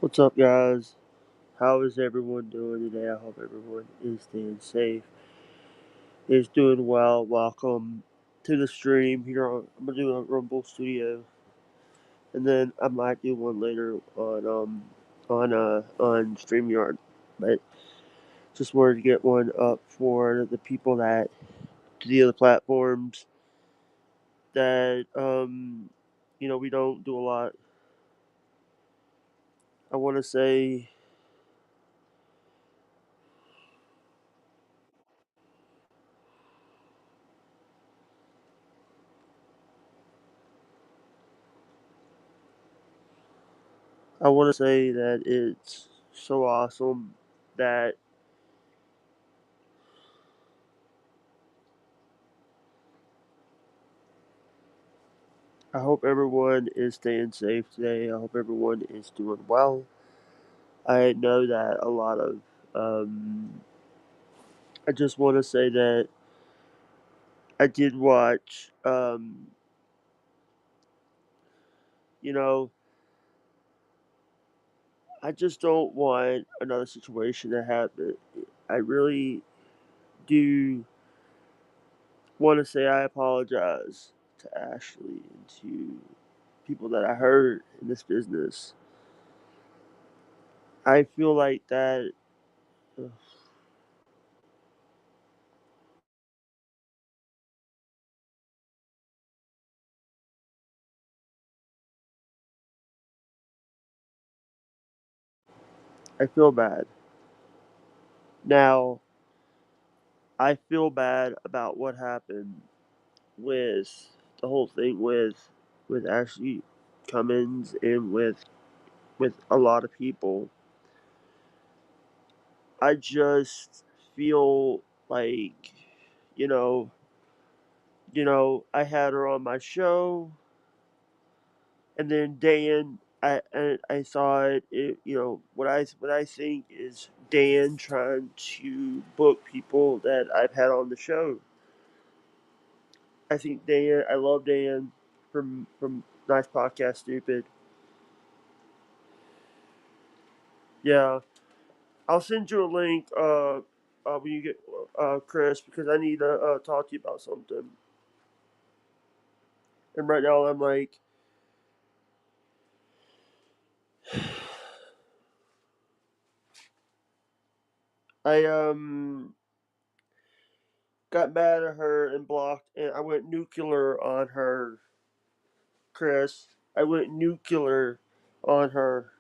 What's up, guys? How is everyone doing today? I hope everyone is staying safe, is doing well. Welcome to the stream here. I'm gonna do a Rumble Studio, and then I might do one later on Streamyard. But just wanted to get one up for the people that to the other platforms that we don't do a lot. I want to say I want to say that it's so awesome that I hope everyone is staying safe today. I hope everyone is doing well. I know that a lot of. I just want to say that I did watch. You know, I just don't want another situation to happen. I really do want to say I apologize to Ashley and to people that I hurt in this business. I feel like that. I feel bad. Now, I feel bad about what happened with the whole thing with Ashley Cummins and with a lot of people. I just feel like you know, I had her on my show, and then Dan, I saw what I think is Dan trying to book people that I've had on the show. I think Dan, I love Dan from Nice Podcast Stupid. Yeah, I'll send you a link when you get Chris, because I need to talk to you about something. And right now I'm like, I got mad at her and blocked, and I went nuclear on her, Chris. I went nuclear on her.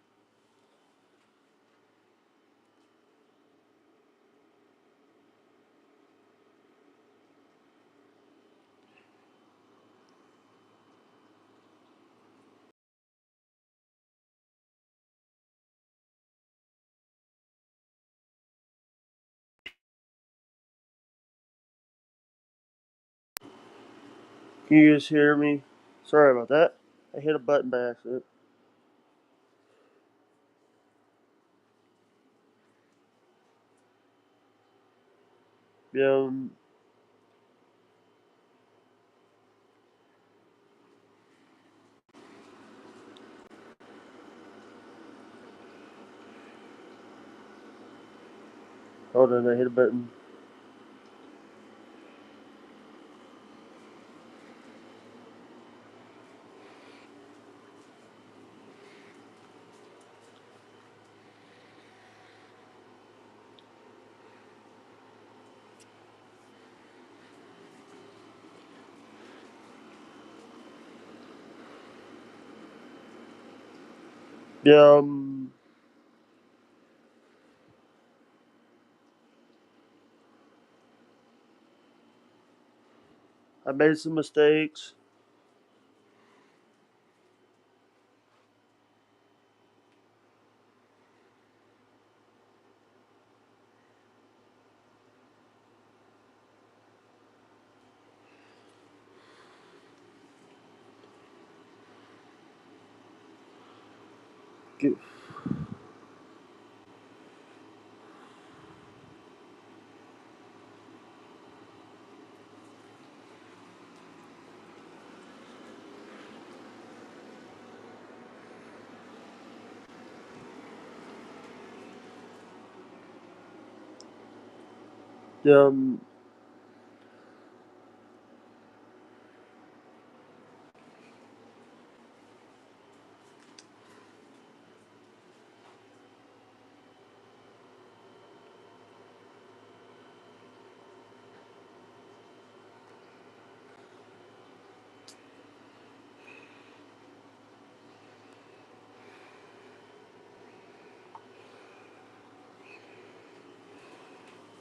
Can you guys hear me? Sorry about that. I hit a button by accident. Um, Hold on, I hit a button. Yeah, I made some mistakes. Um,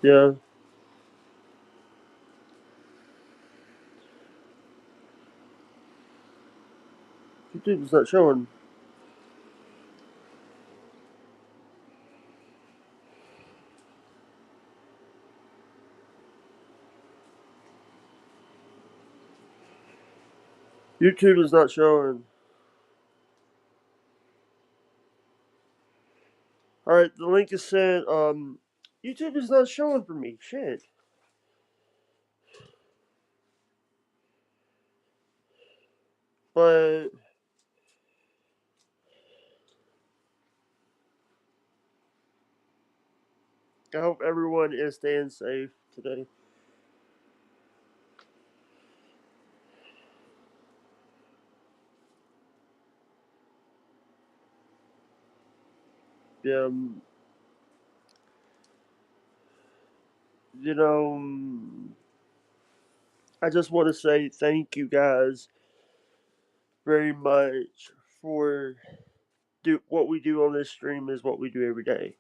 yeah, YouTube's not showing. YouTube is not showing. All right, the link is sent. YouTube is not showing for me. Shit. But I hope everyone is staying safe today. Um, you know, I just want to say thank you guys very much for what we do on this stream is what we do every day.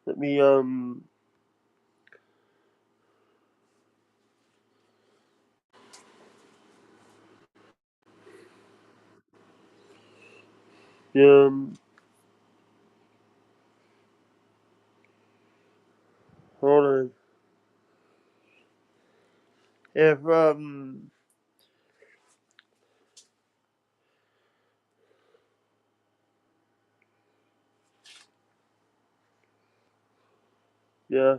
Let me um hold on. If yeah,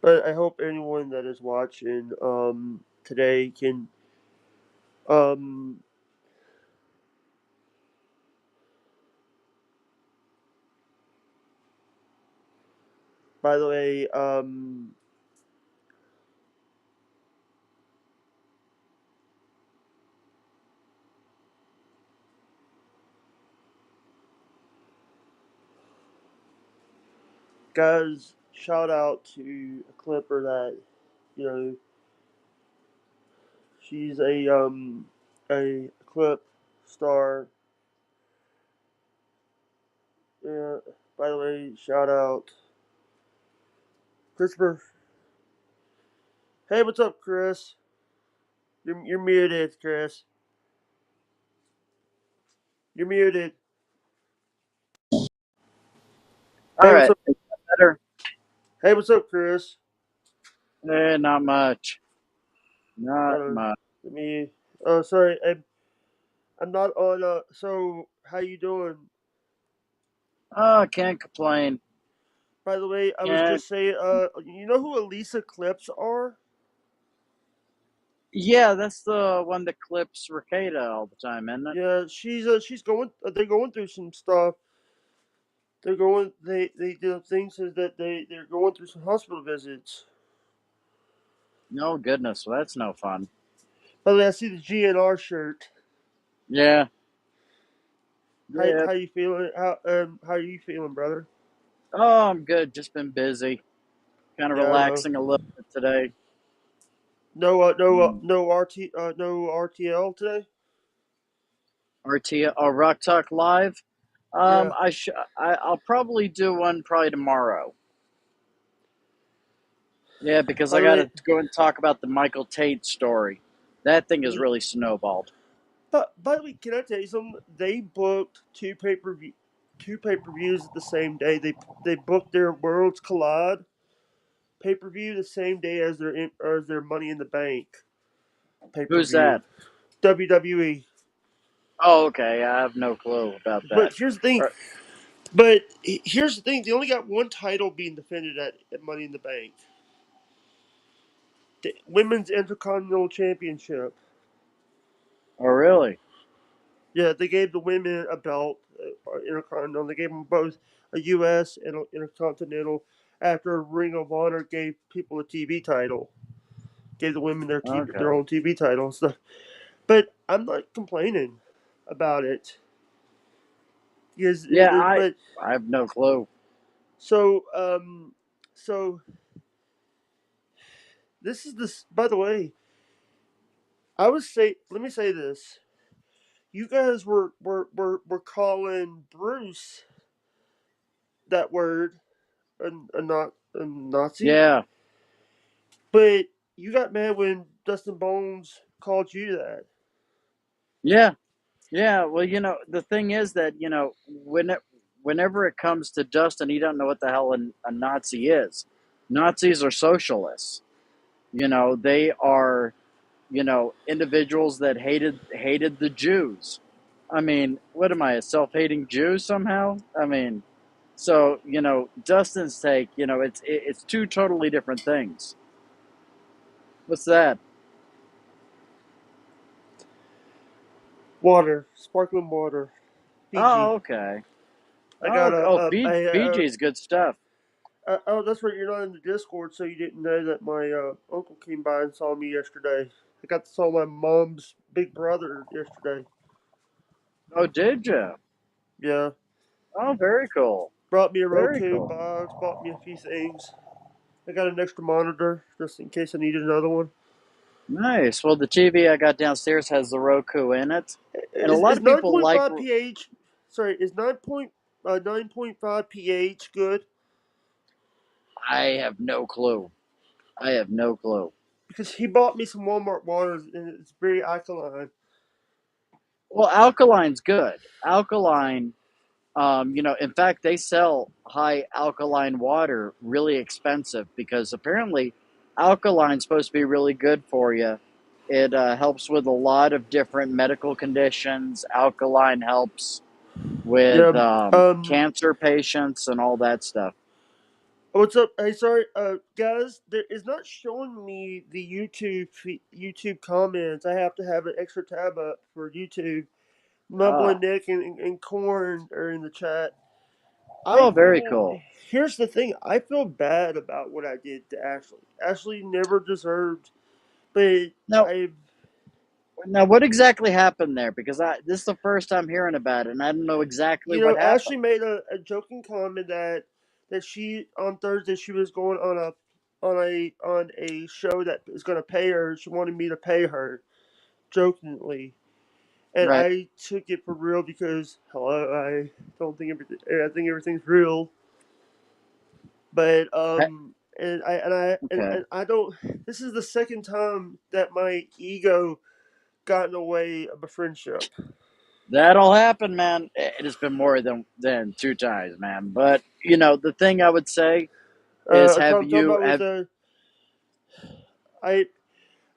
but I hope anyone that is watching today can um by the way guys, shout out to a clipper that you know she's a clip star. Yeah. By the way, shout out Christopher. Hey, what's up, Chris? You're muted, Chris. You're muted. All Hey, what's right, up? is that better? Hey, what's up, Chris? Not much. Hold Not on. much. Let me. Oh, sorry. I'm not on. So how you doing? Oh, can't complain. By the way, I was Can't. just saying. You know who Elisa Clips are? Yeah, that's the one that clips Ricada all the time, isn't it? Yeah, she's going. They're going through some stuff. They're going. They do things that they're going through some hospital visits. No goodness, well, that's no fun. By the way, I see the GNR shirt. Yeah, How yeah. how you feeling? How are you feeling, brother? Oh, I'm good. Just been busy. Kind of Yeah, I know. relaxing a little bit today. Mm. No RTL today. Rock Talk Live. Yeah. I'll probably do one probably tomorrow. Yeah, because By I the got way, to go and talk about the Michael Tate story. That thing has you, really snowballed. but by the way, can I tell you something? They booked two pay per views the same day. They booked their Worlds Collide pay per view the same day as their Money in the Bank pay per Who's view. that? WWE. Oh, okay. I have no clue about that. But here's the thing. Or- But here's the thing. They only got one title being defended at Money in the Bank. The Women's Intercontinental Championship. Oh, really? Yeah, they gave the women a belt, intercontinental. They gave them both a U.S. and an intercontinental. After Ring of Honor gave people a TV title, gave the women their Okay. own TV title and stuff. But I'm not complaining about it because Yeah, but I have no clue. so so this is this. By the way, I was say let me say this. You guys were calling Bruce that word a Nazi. Yeah, But you got mad when Dustin Bones called you that. yeah, yeah. Well, the thing is that whenever it comes to Dustin, he don't know what the hell a Nazi is. Nazis are socialists. They are individuals that hated the Jews. I mean, what am I, a self-hating Jew somehow? I mean, so Dustin's take, it's two totally different things. What's that? Water, sparkling water, Oh, Fiji. okay. I got Fiji's good stuff. oh, that's right. You're not in the Discord, so you didn't know that my uncle came by and saw me yesterday. I got to saw my mom's big brother yesterday. Oh, did you? Yeah, Oh, very cool. brought me a Very Roku cool. box, bought me a few things. I got an extra monitor just in case I needed another one. Nice. Well, the TV I got downstairs has the Roku in it, and a lot Is of people like. 9.5 pH? Sorry, is 9.5 pH good? I have no clue. I have no clue. Because he bought me some Walmart waters and it's very alkaline. Well, alkaline's good. Alkaline, in fact, they sell high alkaline water really expensive because apparently alkaline's supposed to be really good for you. It helps with a lot of different medical conditions. Alkaline helps with Yeah. Um. cancer patients and all that stuff. What's up? Hey, sorry, guys. There is not showing me the YouTube comments. I have to have an extra tab up for YouTube. Mumbling Ah, Nick and Corn are in the chat. I oh, very feel. cool. Here's the thing. I feel bad about what I did to Ashley. Ashley never deserved, but Now, I now, what exactly happened there? Because this is the first time hearing about it, and I don't know exactly what Ashley happened. made a joking comment that she on Thursday she was going on a show that is going to pay her. She wanted me to pay her jokingly, and Right. I took it for real because hello, I don't think everything. I think everything's real, but Okay. and I don't. This is the second time that my ego got in the way of a friendship. That'll happen, man. It has been more than two times, man. But the thing I would say is, have Talking you about with have I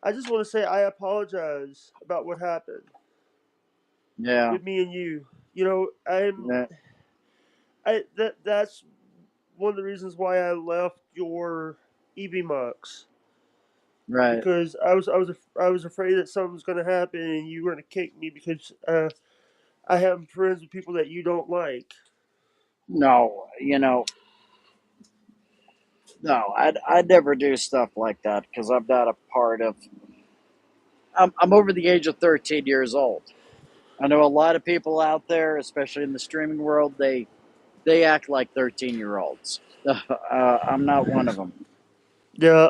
I just want to say I apologize about what happened yeah, with me and you. You know, yeah, that's one of the reasons why I left your EV Mux right? because I was afraid that something was going to happen and you were going to kick me because I have friends with people that you don't like. No, no, I'd never do stuff like that because I'm not a part of. I'm over the age of 13 years old. I know a lot of people out there, especially in the streaming world, they act like 13-year-olds. I'm not one of them. Yeah.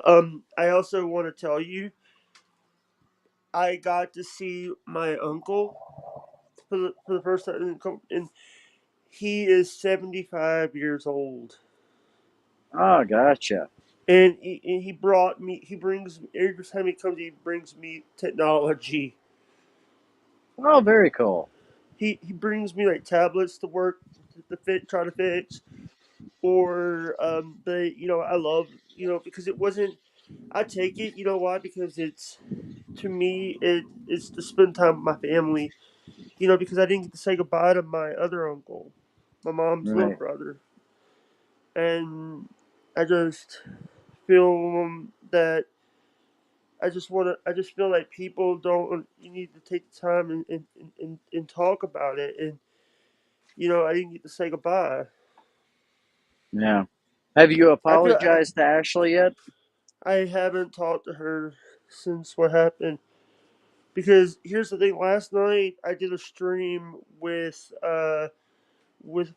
I also want to tell you I got to see my uncle for the first time, and he is 75 years old. Oh, gotcha. And he brought me. He brings every time he comes. He brings me technology. Oh, very cool. He brings me like tablets to work to try to fix, or but I love because it wasn't. I take it. You know why? Because it's to me it's to spend time with my family. Because I didn't get to say goodbye to my other uncle, my mom's little Right. brother, and I just feel that I just want to. I just feel like people don't. You need to take the time and talk about it. And I didn't get to say goodbye. Yeah. Have you I feel apologized to Ashley yet? I haven't talked to her since what happened. Because here's the thing. Last night I did a stream with a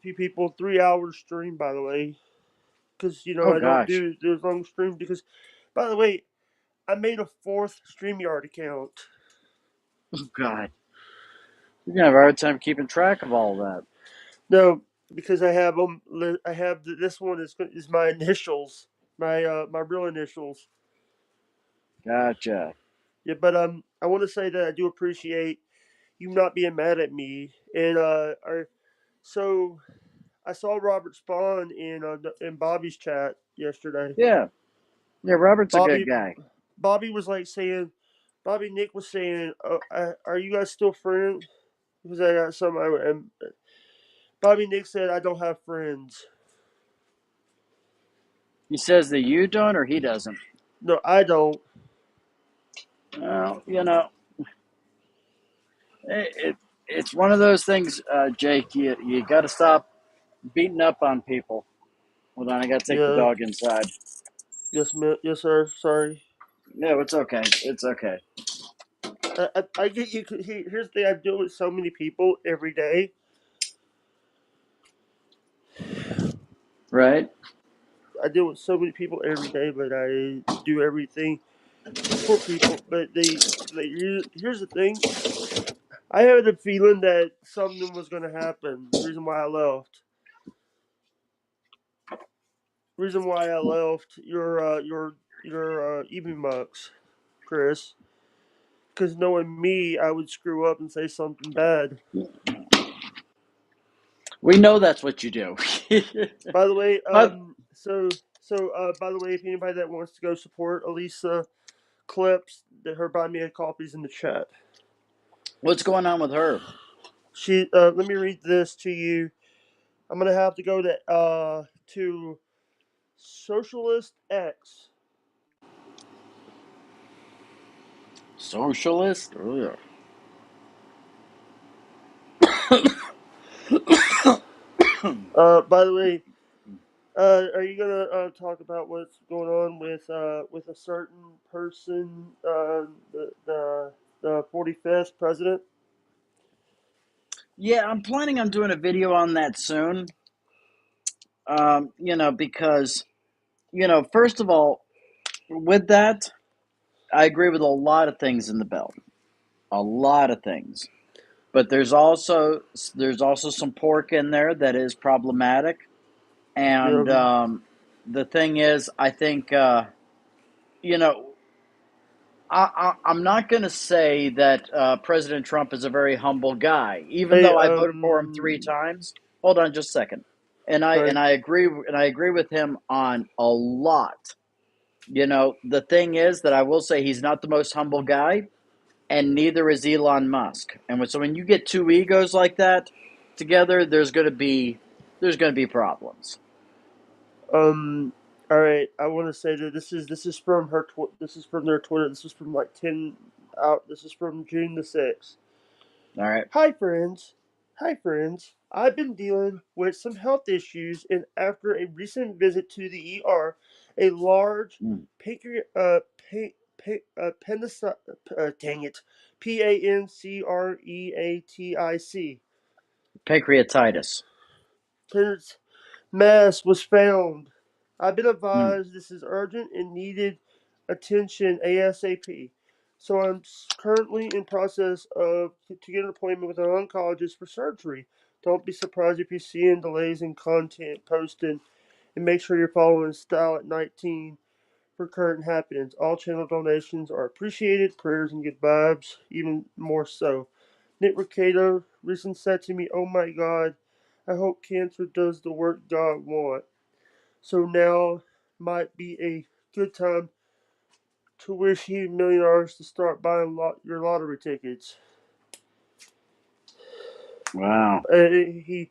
few people. 3 hour stream, by the way. Because Oh I don't gosh. do those long streams. Because, by the way, I made a fourth StreamYard account. Oh god. You're gonna have a hard time keeping track of all that. No, because I have them. I have this one is my initials, my real initials. Gotcha. Yeah, but I want to say that I do appreciate you not being mad at me. And so I saw Robert Spawn in Bobby's chat yesterday. Yeah. Yeah, Robert's a good Bobby guy. Bobby was like saying, Bobby Nick was saying, "Are you guys still friends?" Because I got some. And Bobby Nick said, "I don't have friends." He says that you don't or he doesn't. No, I don't. Well, it's one of those things, Jake. You got to stop beating up on people. Hold on, I got to take the Yeah. dog inside. Yes, sir. Sorry. No, it's okay. It's okay. I get you. Here's the thing. I deal with so many people every day. Right? I deal with so many people every day, but I do everything to support people. But here's the thing. I had a feeling that something was going to happen. The reason why I left. Reason why I left your evening mucks, Chris. Because knowing me, I would screw up and say something bad. We know that's what you do. By the way, but by the way, if anybody that wants to go support Elisa Clips, that her buy me a copies in the chat. what's going on with her? Let me read this to you. I'm gonna have to go to Socialist X. Socialist? Ugh. By the way, are you gonna talk about what's going on with a certain person, the 45th president? Yeah, I'm planning on doing a video on that soon. Because, first of all, with that, I agree with a lot of things in the bill. A lot of things. But there's also some pork in there that is problematic. And Um, the thing is, I think you know I'm not going to say that President Trump is a very humble guy, even hey, though I voted for him 3 times. Hold on, just a second. And I sorry. and I agree with him on a lot. The thing is that I will say he's not the most humble guy, and neither is Elon Musk. And so when you get two egos like that together, there's going to be problems. Um, all right. I want to say that this is from her. This is from their Twitter. This is from like 10 out. This is from June the 6th. All right. Hi friends. Hi friends. I've been dealing with some health issues, and after a recent visit to the ER, a large Mm. pancreas dang it, pancreatic Pancreatitis. mass was found. I've been Mm. advised this is urgent and needed attention ASAP. So I'm currently in process of to get an appointment with an oncologist for surgery. Don't be surprised if you're seeing delays in content posted, and make sure you're following Style at 19 for current happenings. All channel donations are appreciated. Prayers and good vibes, even more so. Nick Ricardo recently said to me, "Oh my God, I hope cancer does the work God wants." So now might be a good time to wish you $1 million to start buying your lottery tickets. Wow. He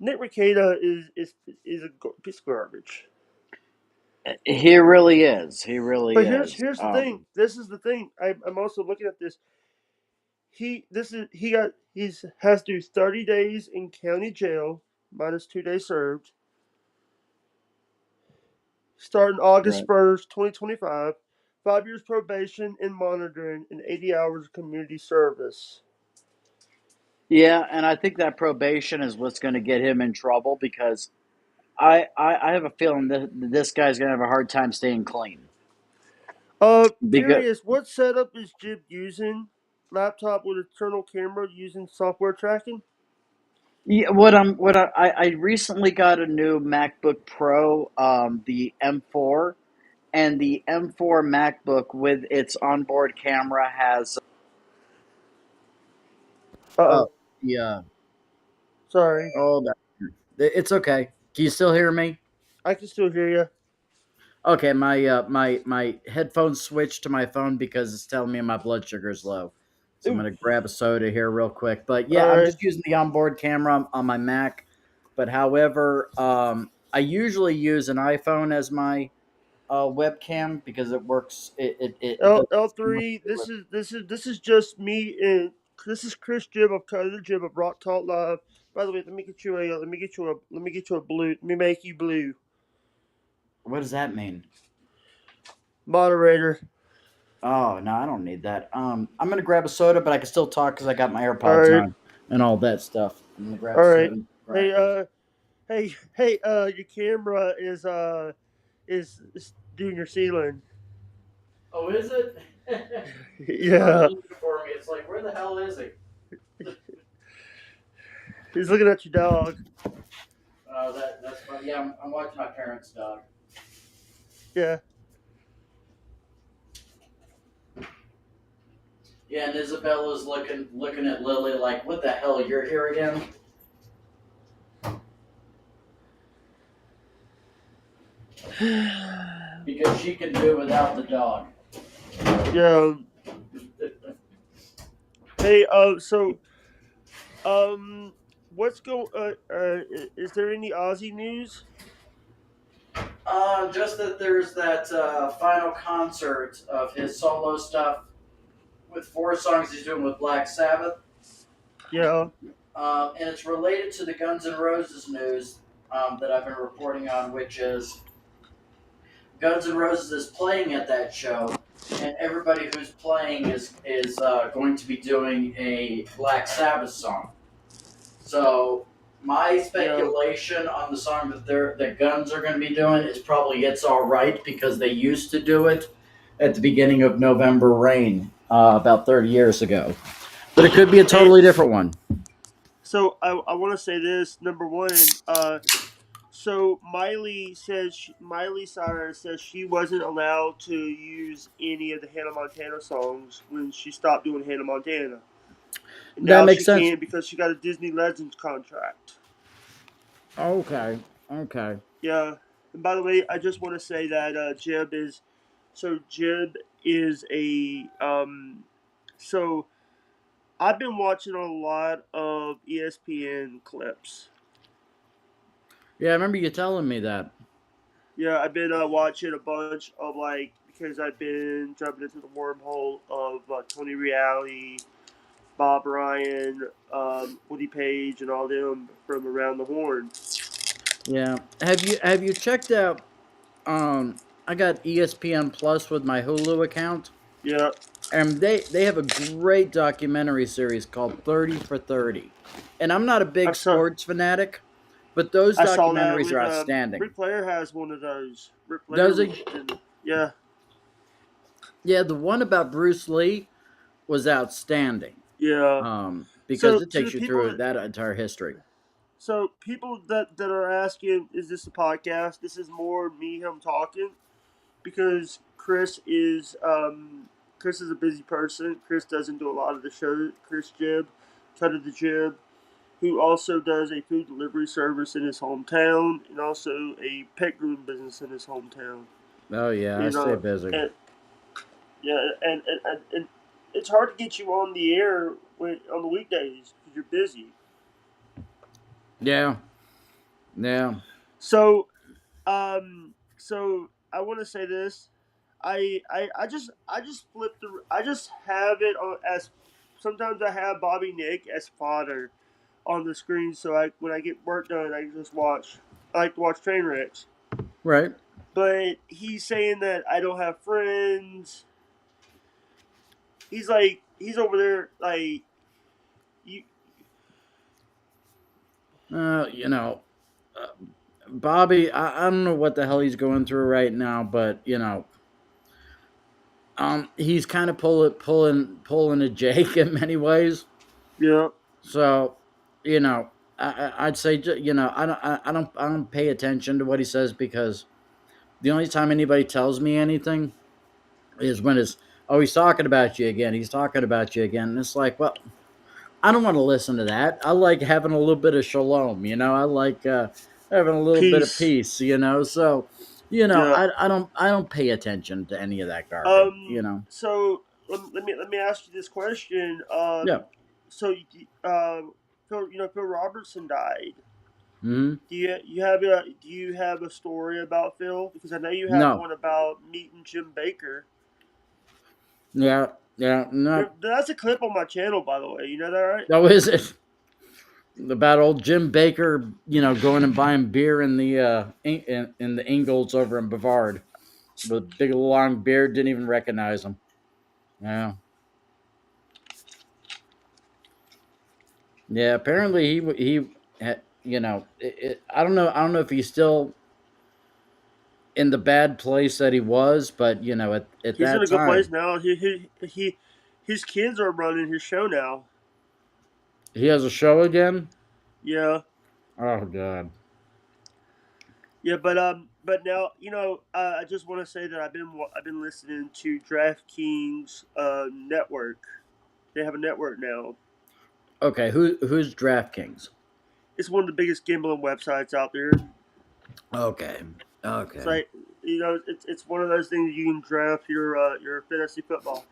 Nick Rekieta is a piece of garbage. He really is. He really But here's is. here's the thing. This is the thing. I'm also looking at this. He's has to do 30 days in county jail minus 2 days served, starting Right. August 1st, 2025. 5 years probation and monitoring, and 80 hours of community service. Yeah, and I think that probation is what's going to get him in trouble because I have a feeling that this guy's going to have a hard time staying clean. Because Curious, what setup is Jib using? Laptop with internal camera using software tracking? yeah, I recently got a new MacBook Pro, the M4, and the M4 MacBook with its onboard camera has. Uh Oh, oh. yeah. Sorry. Oh, it's okay. Can you still hear me? I can still hear you. Okay, my headphones switched to my phone because it's telling me my blood sugar is low. So I'm Ooh. gonna grab a soda here real quick. But yeah, I'm Alright. just using the onboard camera on my Mac. But however, I usually use an iPhone as my webcam because it works. It does L3, seamlessly with. this is just me and this is Chris Jib of Color Jib of Rock Talk Live. By the way, let me get you a blue. Let me make you blue. What does that mean? Moderator. Oh no, I don't need that. I'm gonna grab a soda, but I can still talk because I got my AirPods Alright. on and all that stuff. I'm gonna grab a Alright. soda. And Hey, crackers. your camera is doing your ceiling. Oh, is it? He's probably Yeah. looking for me. It's like, where the hell is he? He's looking at your dog. That's funny. Yeah, I'm watching my parents' dog. Yeah. Yeah, and Isabella's looking at Lily like, what the hell? You're here again? Because she can do without the dog. Yeah. Hey, um, what's go? Is there any Aussie news? Just that there's that final concert of his solo stuff with 4 songs he's doing with Black Sabbath. Yeah. And it's related to the Guns N' Roses news that I've been reporting on, which is Guns N' Roses is playing at that show, and everybody who's playing is going to be doing a Black Sabbath song. So my Yeah. speculation on the song that Guns are going to be doing is probably "It's All Right" because they used to do it at the beginning of November Rain about 30 years ago. But it could be a Hey, totally different one. so I want to say this. Number one, so Miley Cyrus says she wasn't allowed to use any of the Hannah Montana songs when she stopped doing Hannah Montana, and That now makes she sense. can because she got a Disney Legends contract. Okay. Okay. Yeah. And by the way, I just want to say that Jib is a so I've been watching a lot of ESPN clips. Yeah, I remember you telling me that. Yeah, I've been watching a bunch of like because I've been jumping into the wormhole of Tony Reale, Bob Ryan, Woody Page, and all them from around the horn. Yeah. Have you checked out I got ESPN Plus with my Hulu account, Yeah, and they have a great documentary series called 30 for 30. And I'm not a I big saw sports fanatic, but those I saw that documentaries are with outstanding. Ric Flair has one of those. Ric Flair Does was he? in, yeah, Yeah, the one about Bruce Lee was outstanding. yeah. Because So it to the takes you people through that that entire history. that are asking, is this a podcast? This is more me him talking because Chris is a busy person. Chris doesn't do a lot of the show. Chris Jib, Cut of the Jib, who also does a food delivery service in his hometown and also a pet groom business in his hometown. Oh yeah, I You stay know, busy. and yeah, and it's hard to get you on the air on the weekdays because you're busy. Yeah, yeah. So, so I want to say this. I just flip the. I just have it on as. Sometimes I have Bobby Nick as fodder on the screen, so I when I get work done, I can just watch. I like to watch train wrecks. Right. But he's saying that I don't have friends. He's like he's over there like you. You know, uh, Bobby, I don't know what the hell he's going through right now, but he's kind of pulling a Jake in many ways. Yeah. So, you know, I'd say, I don't pay attention to what he says because the only time anybody tells me anything is when it's, oh, he's talking about you again. He's talking about you again. And it's like, well, I don't want to listen to that. I like having a little bit of shalom, I like having a little bit of Peace. peace, So, Yeah. I don't pay attention to any of that garbage. So let me ask you this question. Yeah. So Phil, Phil Robertson died. Hmm. Do you have a story about Phil? Because I know you have No. one about meeting Jim Baker. Yeah. Yeah. No. That's a clip on my channel, by the way. You know that, right? Oh, is it about old Jim Baker? Going and buying beer in the in the Ingolds over in Bavard with big long beard. Didn't even recognize him. Yeah. Yeah. Apparently I don't know. I don't know if he's still in the bad place that he was, but at He's in that a good place time, now. His kids are running his show now. he has a show again. Yeah, Oh God. yeah, but now I just want to say that I've been listening to DraftKings network. They have a network now. Okay, who's DraftKings? It's one of the biggest gambling websites out there. Okay. It's Okay. like it's one of those things you can draft your fantasy football.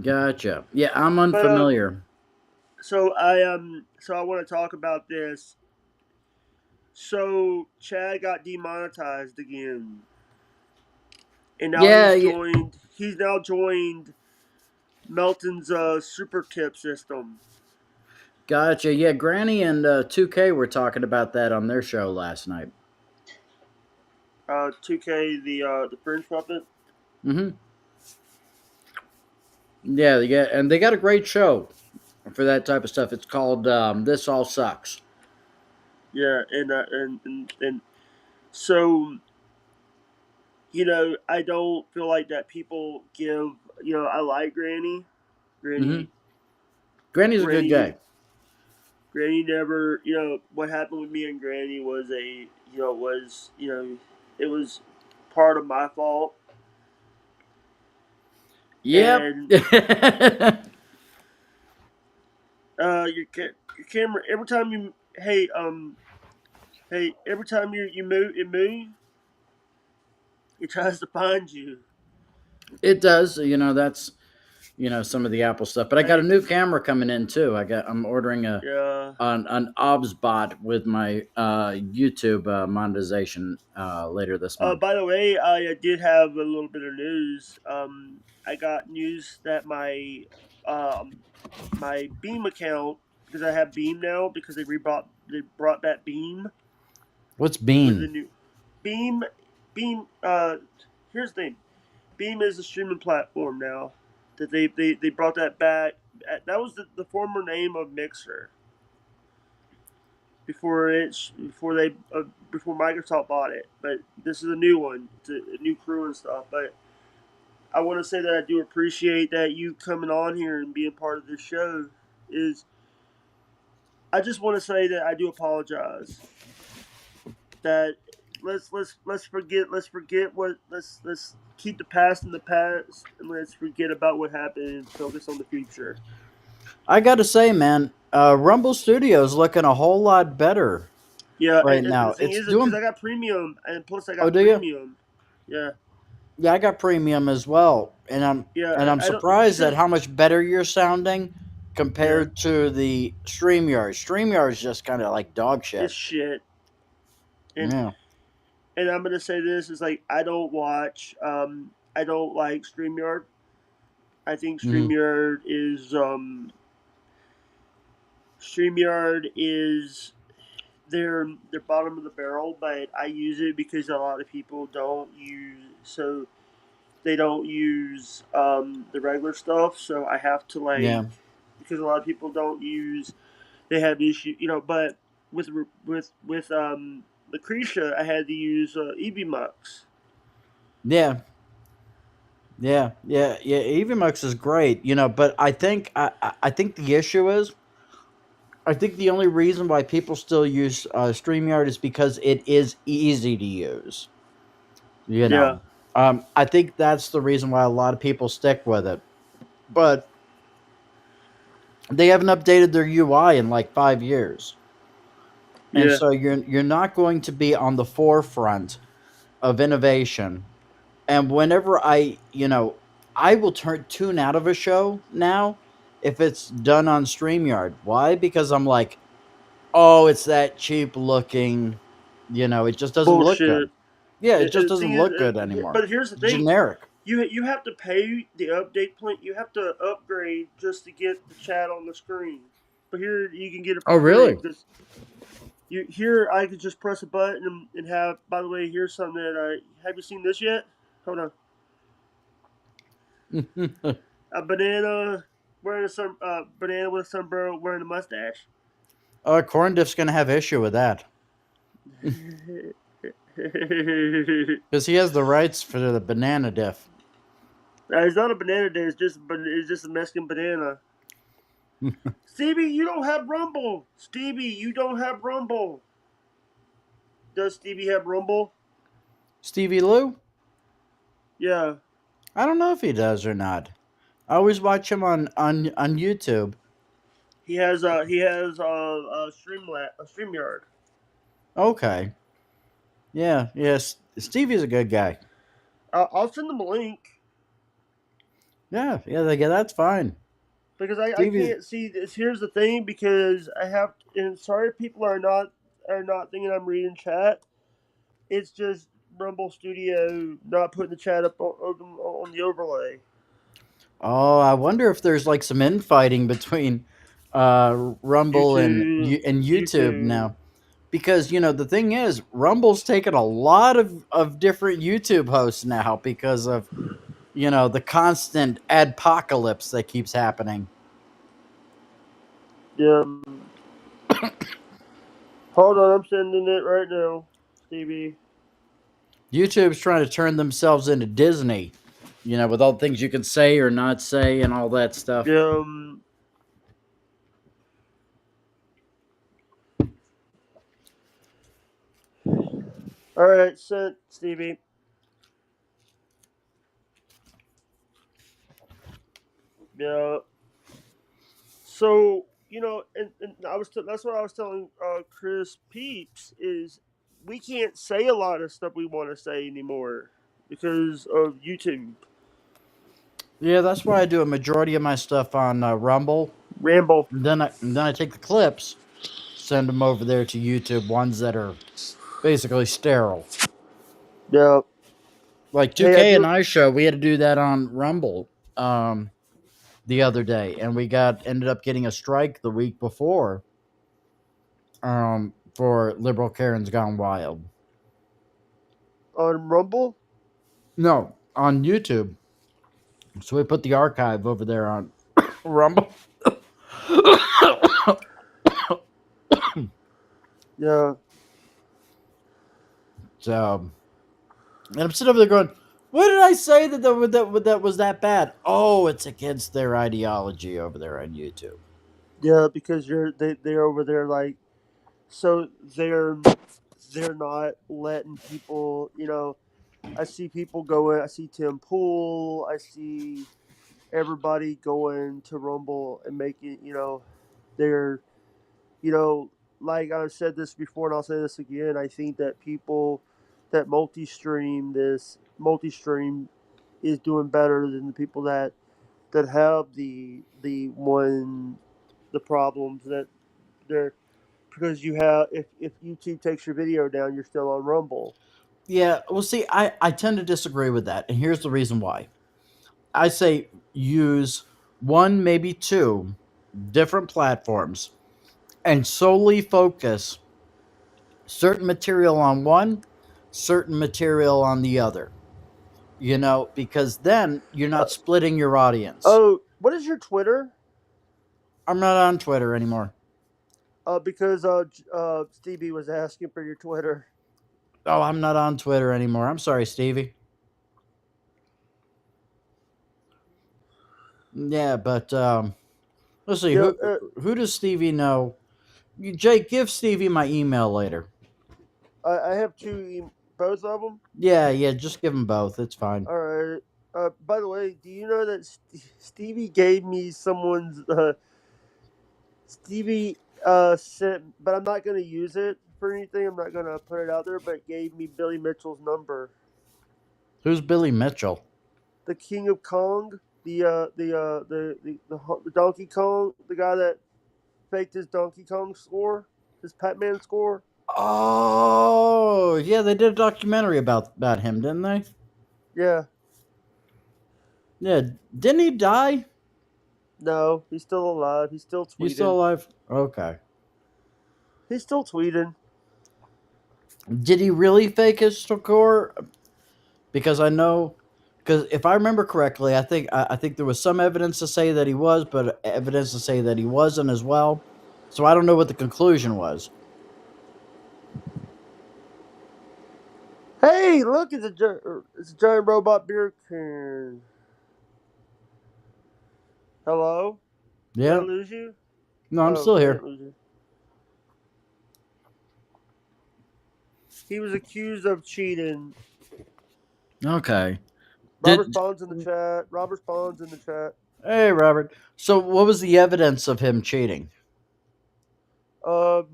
Gotcha. Yeah, I'm But unfamiliar. so I want to talk about this. So Chad got demonetized again, and now Yeah, yeah. He's now joined Melton's super tip system. Gotcha. Yeah, Granny and 2K were talking about that on their show last night. 2K the Fringe puppet. Mm-hmm. Yeah, yeah, and they got a great show for that type of stuff. It's called "This All Sucks." Yeah, and so I don't feel like that people give. I like Granny. Mm-hmm. Granny Granny's a good Granny guy. Granny never. What happened with me and Granny was it was part of my fault. Yep. And your camera every time you every time you move, it tries to find you. It does. That's some of the Apple stuff. But I got a Like new camera coming in too. I'm ordering yeah. an OBS bot with my YouTube monetization later this month. By the way, I did have a little bit of news. I got news that my Beam account, because I have Beam now because they brought that Beam What's with the Bean? new Beam Beam. Here's the thing. Beam is a streaming platform now. That they brought that back. That was the former name of Mixer before Microsoft bought it. But this is a new one. It's a new crew and stuff. But I want to say that I do appreciate that you coming on here and being part of this show. Is I just want to say that I do apologize. That let's forget what let's keep the past in the past and let's forget about what happened and focus on the future. I got to say, man, Rumble Studios looking a whole lot better Yeah, right and now. the thing It's is, because doing. I got premium, and plus I Oh, got do you? premium. Yeah, Yeah, I got premium as well, and yeah. I'm I don't surprised because at how much better you're sounding yeah, compared to the Streamyard. Streamyard's just kind of like dog it's shit. shit. And Yeah. and I'm gonna say this is like I don't watch. I don't like Streamyard. I think Hmm. Streamyard is their bottom of the barrel, but I use it because a lot of people don't use so they don't use the regular stuff. So I have to like Yeah. because a lot of people don't use they have issue but with Lucretia I had to use EVMux. Yeah. Yeah. Evamux is great, but I think the issue is, I think the only reason why people still use Streamyard is because it is easy to use. You Yeah. know, I think that's the reason why a lot of people stick with it. But they haven't updated their UI in like 5 years, and Yeah. so you're not going to be on the forefront of innovation. And whenever I will tune out of a show now if it's done on StreamYard. Why? Because I'm like, oh, it's that cheap looking, it just doesn't look Bullshit. good. Yeah, it just The thing doesn't is, look good anymore. but here's the thing: Generic. you have to pay the update plan. You have to upgrade just to get the chat on the screen. But here you can get it Oh, for free. really? Because here I could just press a button and have. By the way, here's something that I have you seen this yet? Hold on, a banana wearing banana with a sombrero wearing a mustache. Corn Diff's gonna have issue with that because he has the rights for the banana diff. It's not a banana day. It's just a Mexican banana. Stevie, you don't have Rumble. Stevie, you don't have Rumble. Does Stevie have Rumble? Stevie Lou? Yeah, I don't know if he does or not. I always watch him on YouTube. he has a Streamyard. Okay. Yeah, yes. Stevie's a good guy. I'll send them a link Yeah, that's fine. because I Stevie's can't see this. Here's the thing because I have and sorry if people are not thinking I'm reading chat. It's just Rumble Studio not putting the chat up on the overlay. Oh, I wonder if there's like some infighting between Rumble and YouTube YouTube. now. Because the thing is, Rumble's taken a lot of different YouTube hosts now because of the constant adpocalypse that keeps happening. Yeah. Hold on, I'm sending it right now, Stevie. YouTube's trying to turn themselves into Disney, with all the things you can say or not say and all that stuff. Um. All right, sent Stevie. Yeah. So and that's what I was telling Chris Peeps is we can't say a lot of stuff we want to say anymore because of YouTube. Yeah, that's why I do a majority of my stuff on Rumble. Ramble. And then I take the clips, send them over there to YouTube, ones that are basically sterile. Yeah. Like Hey, I 2K and do. I show, we had to do that on Rumble the other day, and we ended up getting a strike the week before for Liberal Karen's Gone Wild. On Rumble. No, on YouTube. So we put the archive over there on Rumble. Yeah. So, and I'm sitting over there going, "What did I say that was that bad?" Oh, it's against their ideology over there on YouTube. Yeah, because they're over there like so they're not letting people. I see people going. I see Tim Pool. I see everybody going to Rumble and making. They're you know like I've said this before and I'll say this again. I think that people that multi-stream is doing better than the people that have the problems that they're because you have if YouTube takes your video down, you're still on Rumble. Yeah, well, see, I tend to disagree with that, and here's the reason why. I say use one, maybe two different platforms and solely focus certain material on one, certain material on the other. Because then you're Uh, not splitting your audience. oh, what is your Twitter? I'm not on Twitter anymore. Because Stevie was asking for your Twitter. Oh, I'm not on Twitter anymore. I'm sorry, Stevie. Yeah, but let's see. Yeah, Who does Stevie know? Jake, give Stevie my email later. I have both of them. Yeah, yeah, just give them both. It's fine. All right. By the way, do you know that Stevie gave me someone's Stevie sent, but I'm not gonna use it for anything. I'm not gonna put it out there. But gave me Billy Mitchell's number, Who's Billy Mitchell? the King of Kong, the Donkey Kong, the guy that faked his Donkey Kong score, his Pac-Man score. Oh, yeah, they did a documentary about him, didn't they? Yeah. Yeah, didn't he die? No, he's still alive. He's still He's still tweeting. alive. Okay. He's still tweeting. Did he really fake his score? Because I know, because if I remember correctly, I think there was some evidence to say that he was, but evidence to say that he wasn't as well. So I don't know what the conclusion was. Hey, look! It's a giant robot beer can. Hello? Did I Yeah. lose you? No, I'm Oh, still I here. didn't lose you. He was accused of cheating. Okay. Robert Did Spawn's in the chat. Robert Spawn's in the chat. Hey, Robert. So what was the evidence of him cheating?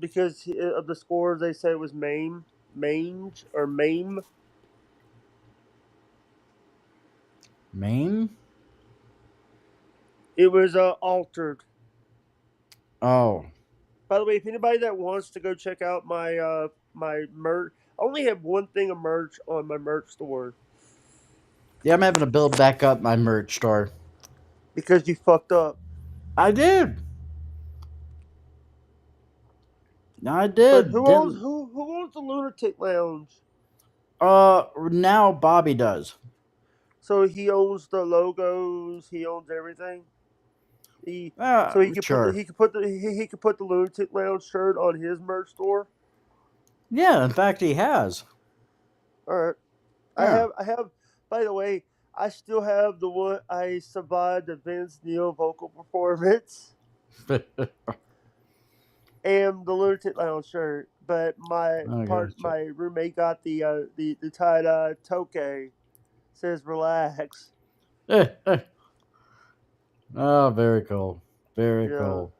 Because of the scores, they said it was mange or mame. Maine? It was altered. Oh. By the way, if anybody that wants to go check out my merch, I only have one thing of merch on my merch store Yeah, I'm having to build back up my merch store. because you fucked up. I did. I But did. who owns Didn't who owns the Lunatic Lounge? now Bobby does. So he owns the logos. He owns everything. So Sure. he could put the Lunatic Lounge shirt on his merch store. Yeah, in fact he has. All right. Yeah. I have. By the way, I still have the one I survived the Vince Neil vocal performance and the Lunatic Lounge shirt. But I gotcha. my roommate got the tie dye toque. Says relax. Oh, very cool. Very Yeah. cool.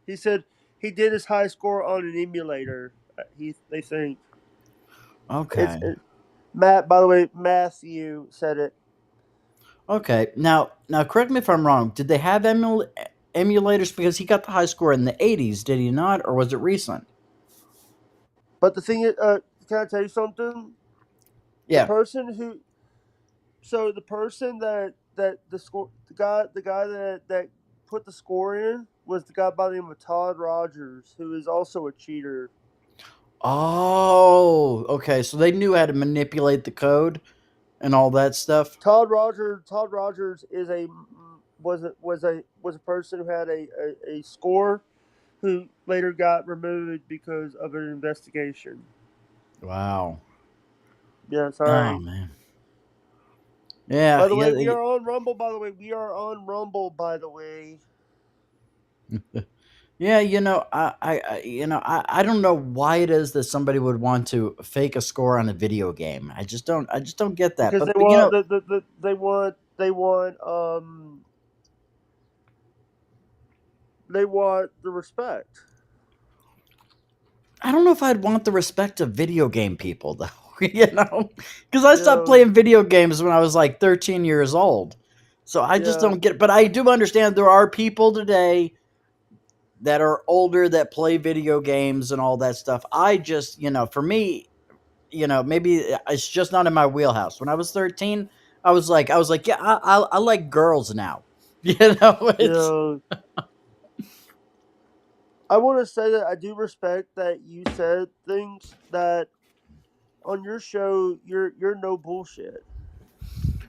He said he did his high score on an emulator. They think it's Okay. Matt. By the way, Matthew said it. Okay. Now correct me if I'm wrong. Did they have emulators because he got the high score in the 80s, did he not, or was it recent? But the thing is, can I tell you something? The Yeah. person who, so the person that the guy that put the score in was the guy by the name of Todd Rogers, who is also a cheater. Oh, okay. So they knew how to manipulate the code and all that stuff. Todd Rogers is a was a person who had a score who later got removed because of an investigation. Wow. Yeah, Oh sorry. man. Yeah, By the way, we yeah. are on Rumble. By the way, we are on Rumble. By the way, Yeah, I don't know why it is that somebody would want to fake a score on a video game. I just don't get that. because But you know, they want the respect. I don't know if I'd want the respect of video game people though. Because I stopped Yeah, playing video games when I was like 13 years old. So I just yeah. don't get. But I do understand there are people today that are older that play video games and all that stuff. I just, for me, maybe it's just not in my wheelhouse. When I was 13, I was like, yeah, I like girls now. It's Yeah, I want to say that I do respect that you said things that on your show. You're no bullshit.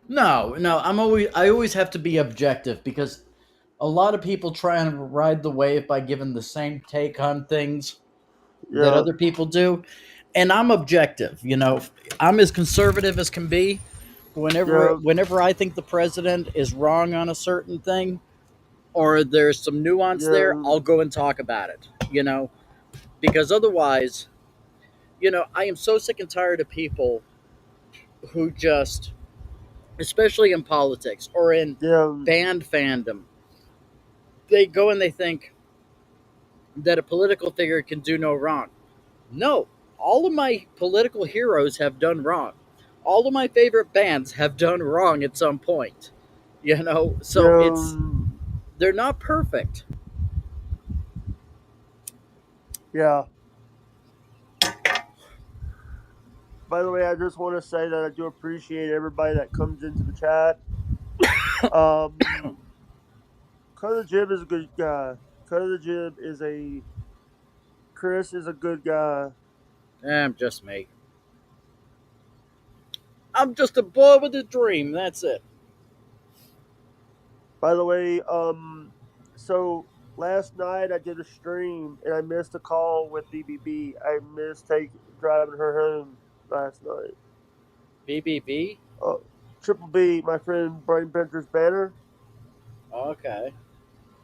no. I always have to be objective because a lot of people try and ride the wave by giving the same take on things that Yeah, other people do, and I'm objective. I'm as conservative as can be. yeah, Whenever I think the president is wrong on a certain thing, or there's some nuance there, yeah, I'll go and talk about it. Because otherwise, I am so sick and tired of people who just, especially in politics or in yeah, band fandom, they go and they think that a political figure can do no wrong. No, all of my political heroes have done wrong. All of my favorite bands have done wrong at some point. So yeah, they're not perfect. yeah. By the way, I just want to say that I do appreciate everybody that comes into the chat. Um, Color Jib is a good guy. Color Jib is a Chris is a good guy. I'm just me. I'm just a boy with a dream. That's it. By the way, so last night I did a stream and I missed a call with BBB. I missed driving her home last night. BBB. Uh, Triple B, my friend Brian Benter's banner. Okay.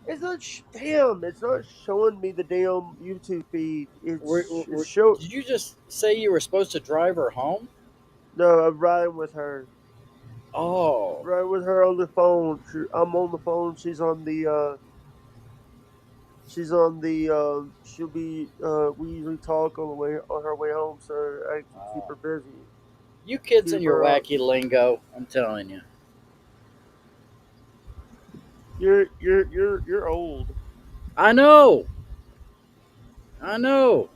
It's not damn. It's not showing me the damn YouTube feed. It's show. Did you just say you were supposed to drive her home? No, I'm riding with her. Oh, Right with her on the phone. I'm on the phone. She's on the. She's on the. She'll be. We usually talk on her way home, so I can keep oh. her busy. You kids and Keep your her up. wacky lingo. I'm telling you. You're old. I know. I know.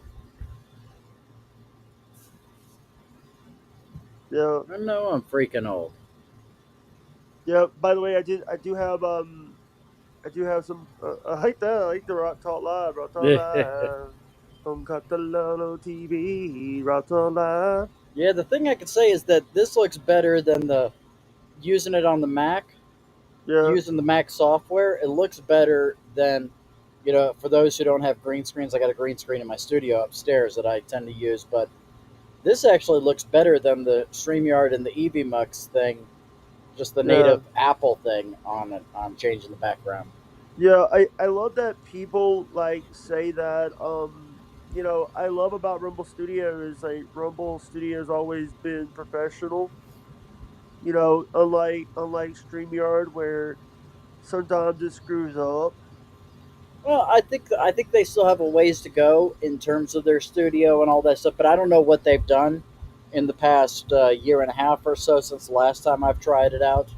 Yeah. I know. I'm freaking old. Yeah. By the way, I do have some. I like that. I like the Rock Talk Live. Rock Talk Live. On Catalano TV. Rock Talk Live. Yeah. The thing I could say is that this looks better than the using it on the Mac. Yeah. Using the Mac software, it looks better than, for those who don't have green screens. I got a green screen in my studio upstairs that I tend to use, but this actually looks better than the StreamYard and the EVMux thing, just the Yeah. native Apple thing on it, on changing the background. Yeah, I love that people like say that I love about Rumble Studio is like Rumble Studio has always been professional. Unlike StreamYard where sometimes it screws up. Well, I think they still have a ways to go in terms of their studio and all that stuff, but I don't know what they've done in the past year and a half or so since the last time I've tried it out.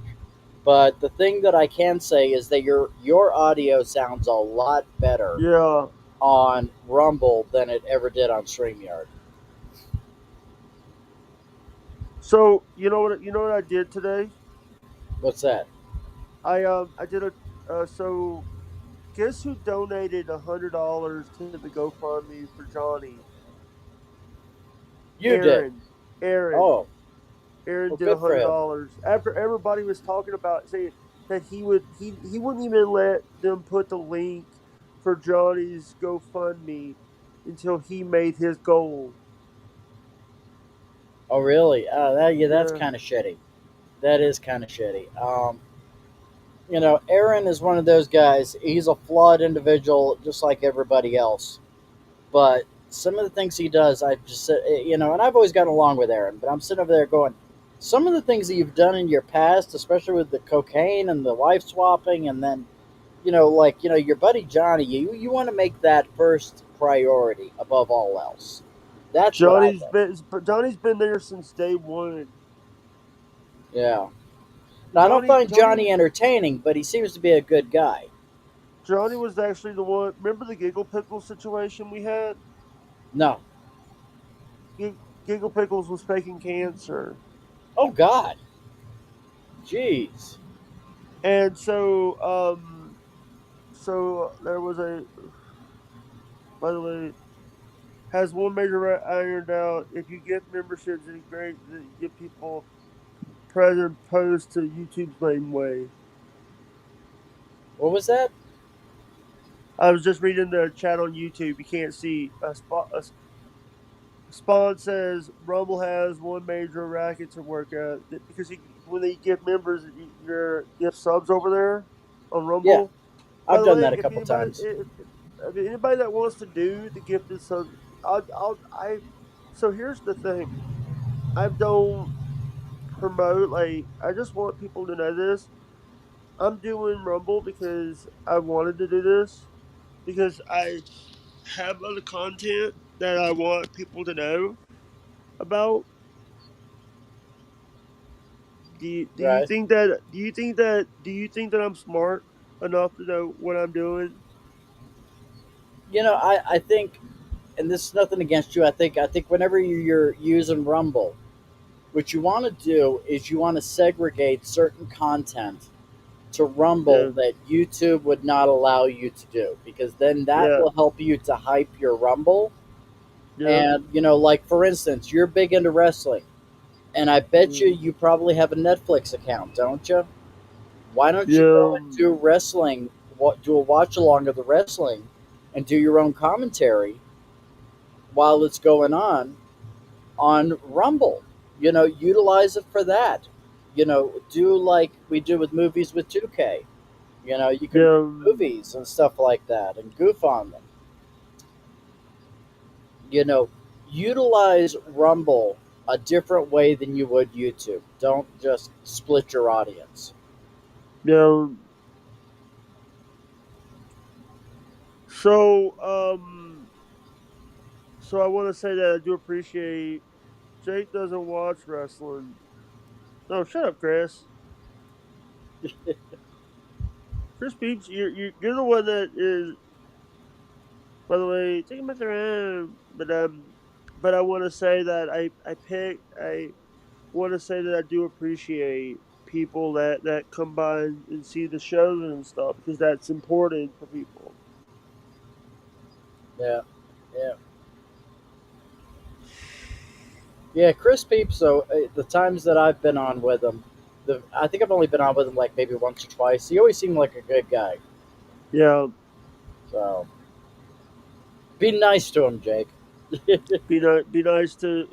But the thing that I can say is that your audio sounds a lot better Yeah. on Rumble than it ever did on StreamYard. So you know what I did today? What's that? I did a so guess who donated $100 to the GoFundMe for Johnny? You did. Aaron. Aaron. Oh, Aaron well, did a good for hundred him. dollars after everybody was talking about saying that he wouldn't even let them put the link for Johnny's GoFundMe until he made his goal. Oh, really? Yeah, that's Yeah, kind of shitty. That is kind of shitty. Aaron is one of those guys. He's a flawed individual, just like everybody else. But some of the things he does, I just said, and I've always gotten along with Aaron. But I'm sitting over there going, some of the things that you've done in your past, especially with the cocaine and the wife swapping, and then, your buddy Johnny, you want to make that first priority above all else. That's what I think. Johnny's been there since day one. Yeah. Now I don't Johnny find Johnny Johnny entertaining, but he seems to be a good guy. Johnny was actually the one. Remember the Giggle Pickle situation we had? No. Giggle Pickles was faking cancer, Oh God, jeez. and so there was a. By the way, has one major ironed out. If you gift memberships, it's great that you give people present post to YouTube's main way. What was that? I was just reading the chat on YouTube. You can't see a spot. A Spawn says Rumble has one major racket to work at because when they give members your gift subs over there on Yeah, Rumble. By I've the done way, that a if couple anybody, times. I mean, anybody that wants to do the gifted subs, I. So here's the thing. I don't promote like I just want people to know this. I'm doing Rumble because I wanted to do this because I have other content that I want people to know about. Do you Right. think that do you think that I'm smart enough to know what I'm doing? I think, and this is nothing against you. I think whenever you're using Rumble, what you want to do is you want to segregate certain content to Rumble Yeah, that YouTube would not allow you to do, because then that yeah, will help you to hype your Rumble. yeah, And like for instance, you're big into wrestling, and I bet mm, you probably have a Netflix account, don't you? Why don't you yeah, go and do wrestling, do a watch along of the wrestling, and do your own commentary while it's going on Rumble? Utilize it for that. Do like we do with movies with 2K. You can yeah, bring movies and stuff like that and goof on them. You know, Utilize Rumble a different way than you would YouTube. Don't just split your audience. yeah. So so I want to say that I do appreciate Jake doesn't watch wrestling. No, shut up, Chris. Chris Peeps, you're the one that is. By the way, take him at their own. But I want to say that I want to say that I do appreciate people that come by and see the shows and stuff because that's important for people. Yeah, yeah, yeah. Chris Peeps. So the times that I've been on with him, I think I've only been on with him like maybe once or twice. He always seemed like a good guy. Yeah, So be nice to him, Jake. be nice to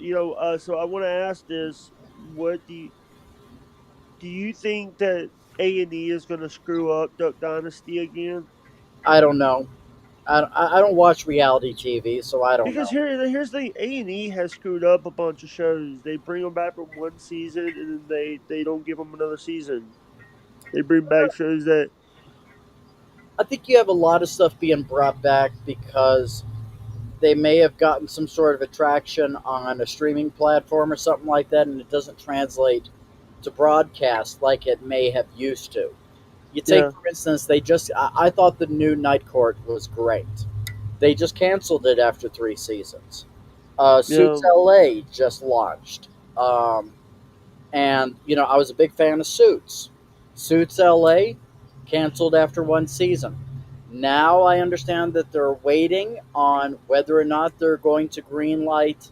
So I want to ask this: What do you think that A&E is going to screw up Duck Dynasty again? I don't know. I don't watch reality TV, so I don't Because know. here's the thing: A&E has screwed up a bunch of shows. They bring them back from one season and then they don't give them another season. They bring back shows that I think you have a lot of stuff being brought back because they may have gotten some sort of attraction on a streaming platform or something like that, and it doesn't translate to broadcast like it may have used to. You take, yeah for instance, I thought the new Night Court was great. They just canceled it after 3 seasons. Suits yeah LA just launched. And, I was a big fan of Suits. Suits LA canceled after 1 season. Now I understand that they're waiting on whether or not they're going to greenlight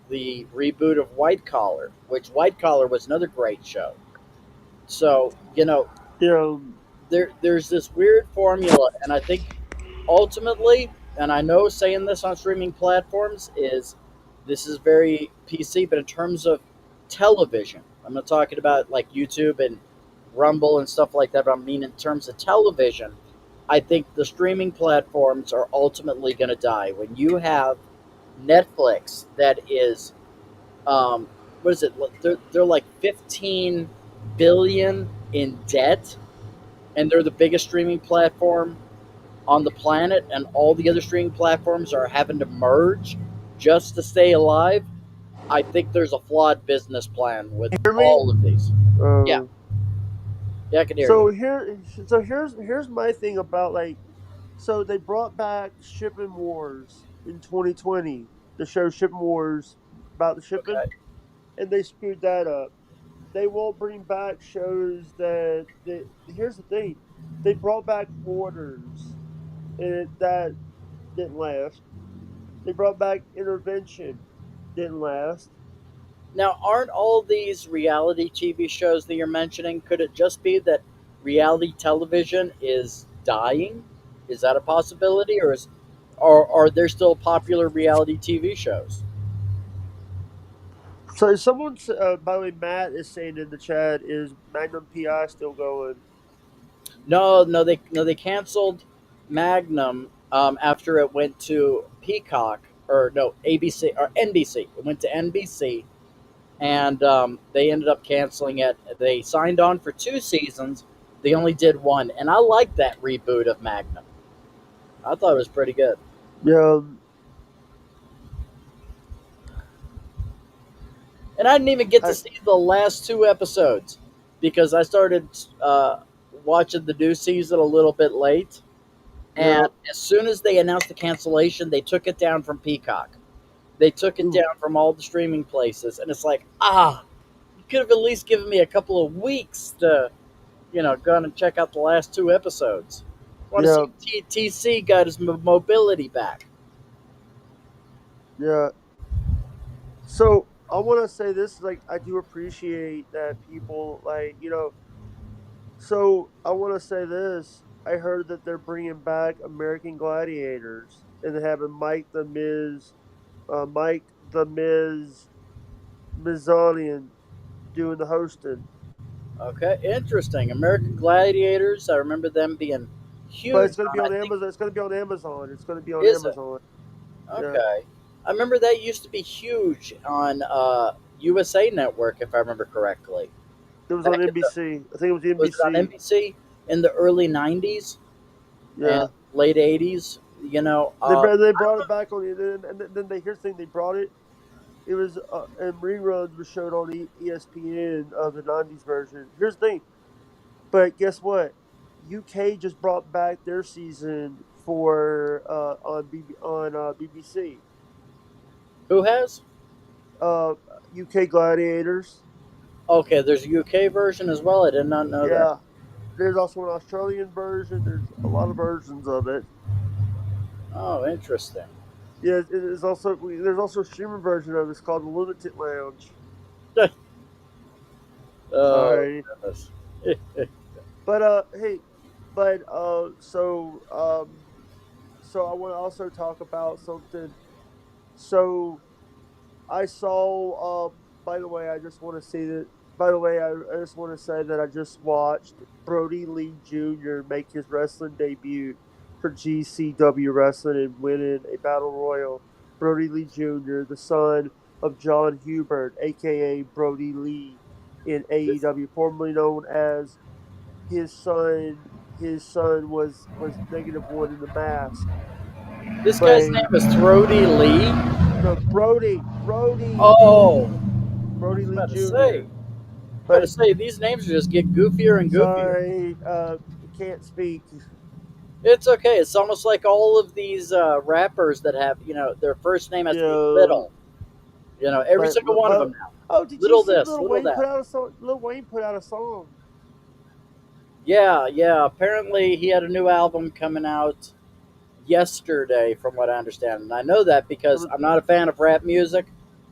the reboot of White Collar, which White Collar was another great show. So, yeah there's this weird formula, and I think ultimately, and I know saying this on streaming platforms is this is very PC, but in terms of television, I'm not talking about like YouTube and Rumble and stuff like that, but I mean in terms of television, I think the streaming platforms are ultimately going to die. When you have Netflix that is, um, what is it? They're like 15 billion in debt, and they're the biggest streaming platform on the planet, and all the other streaming platforms are having to merge just to stay alive. I think there's a flawed business plan with hear me all of these. Yeah, uh, yeah, I can hear you. so here's my thing about like so they brought back shipping wars in 2020 the show Shipping Wars about the shipping, Okay. and they screwed that up. They won't bring back shows that. Here's the thing, they brought back Hoarders, and that didn't last. They brought back Intervention, didn't last. Now, aren't all these reality TV shows that you're mentioning? Could it just be that reality television is dying? Is that a possibility, or are there still popular reality TV shows? So someone, by the way, Matt is saying in the chat, is Magnum PI still going? No, no, they canceled Magnum after it went to Peacock, or no, ABC or NBC. It went to NBC, and they ended up canceling it. They signed on for 2 seasons. They only did one, and I liked that reboot of Magnum. I thought it was pretty good. Yeah, And I didn't even get to I, see the last 2 episodes because I started watching the new season a little bit late. yeah. And as soon as they announced the cancellation, they took it down from Peacock. They took it Ooh, down from all the streaming places, and it's like, you could have at least given me a couple of weeks to, go and check out the last 2 episodes. I want to see yeah, if TC got his mobility back. yeah. So I want to say this, like, I do appreciate that people, like, So I want to say this. I heard that they're bringing back American Gladiators and having Mike the Miz Mizanian doing the hosting. Okay, interesting. American Gladiators. I remember them being But huge it's going to be on. I on think Amazon. It's going to be on Amazon. It's going to be on is it Amazon. Yeah, okay? I remember that used to be huge on USA Network, if I remember correctly. it was on Back in the NBC. I think it was Was it on NBC. NBC in the early '90s and Yeah, late '80s? they brought it back on, and then here's the thing, they brought it. It was and reruns were showed on ESPN of the '90s version. Here's the thing, but guess what? UK just brought back their season for on BBC. Who has? Uh, UK Gladiators. Okay, there's a UK version as well. I did not know that. Yeah, there's also an Australian version. There's a lot of versions of it. Oh, interesting. Yeah, there's also a streaming version of it. It's called the Lunatic Lounge. Oh Sorry, goodness. but hey, but so I want to also talk about something. So I saw. By the way, I just want to say that. By the way, I just want to say that I just watched Brody Lee Jr. make his wrestling debut for GCW Wrestling and winning a battle royal. Brody Lee Jr., the son of John Hubert, aka Brody Lee, in this, AEW, formerly known as his son. His son was -1 in the mask, this guy's but name is Throaty Lee. no, Oh, I Brody was Lee about to say. Jr. About to But say these names just get goofier and goofier. sorry, can't speak. It's okay. It's almost like all of these rappers that have, their first name has You to be know, Little. Every single one of them now. oh, did you Little see this, little that. Lil Wayne put out a song? Yeah, yeah. Apparently, he had a new album coming out yesterday, from what I understand. And I know that It because was, I'm not a fan of rap music,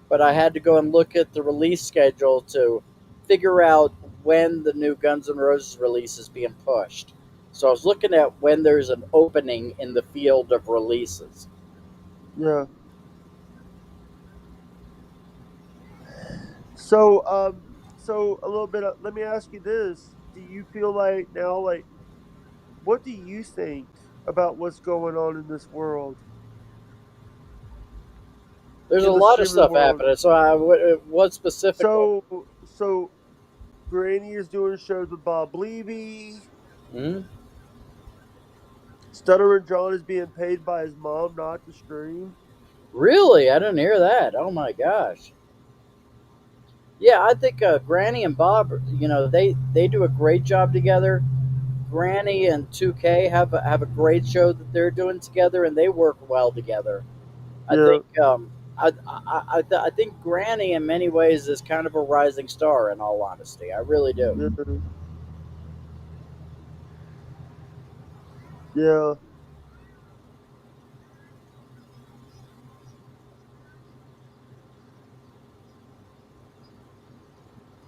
but I had to go and look at the release schedule to figure out when the new Guns N' Roses release is being pushed. So I was looking at when there's an opening in the field of releases. yeah. So so a little bit. Let me ask you this: do you feel like now, like, what do you think about what's going on in this world, There's a in the lot of streaming stuff world? happening. So, what specifically? So Granny is doing shows with Bob Levy. Hmm. Stuttering John is being paid by his mom not to stream. Really? I didn't hear that. Oh my gosh. Yeah, I think Granny and Bob, they do a great job together. Granny and 2K have a great show that they're doing together, and they work well together. I Yeah, think I think Granny in many ways is kind of a rising star. In all honesty, I really do. Yeah,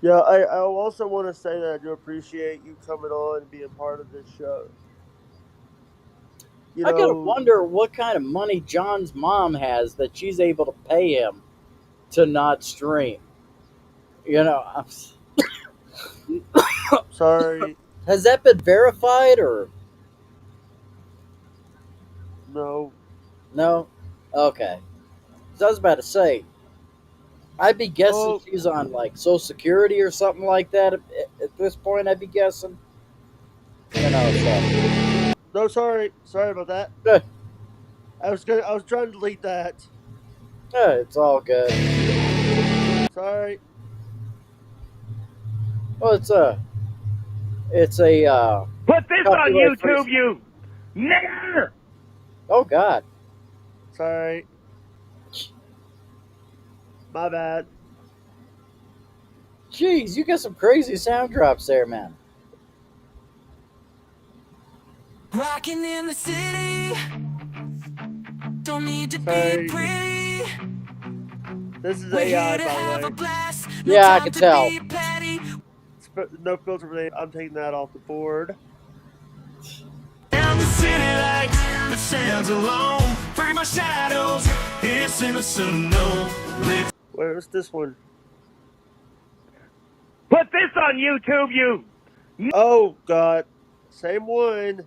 yeah, yeah. I also want to say that I do appreciate you coming on and being part of this show. You I gotta know, wonder what kind of money John's mom has that she's able to pay him to not stream. You know, sorry, has that been verified or no. no? Okay, so I was about to say, I'd be guessing Oh, she's on like Social Security or something like that. At this point, I'd be guessing. You know, no, sorry about that. so I was trying to delete that. it's all good. Sorry. Well, it's a Put this on copyright free. YouTube, you nigger! Oh God, Sorry. My bad. jeez, you got some crazy sound drops there, man. Rocking in the city, don't need to Sorry. be pretty. This is We're AI, here to by have the a way. blast. Yeah, I time can to tell. be petty. No filter for I'm taking that off the board. Down the city like the sands alone. Free my shadows, it's innocent, no. Let's Where's this one? put this on YouTube, you. Oh, God. Same one.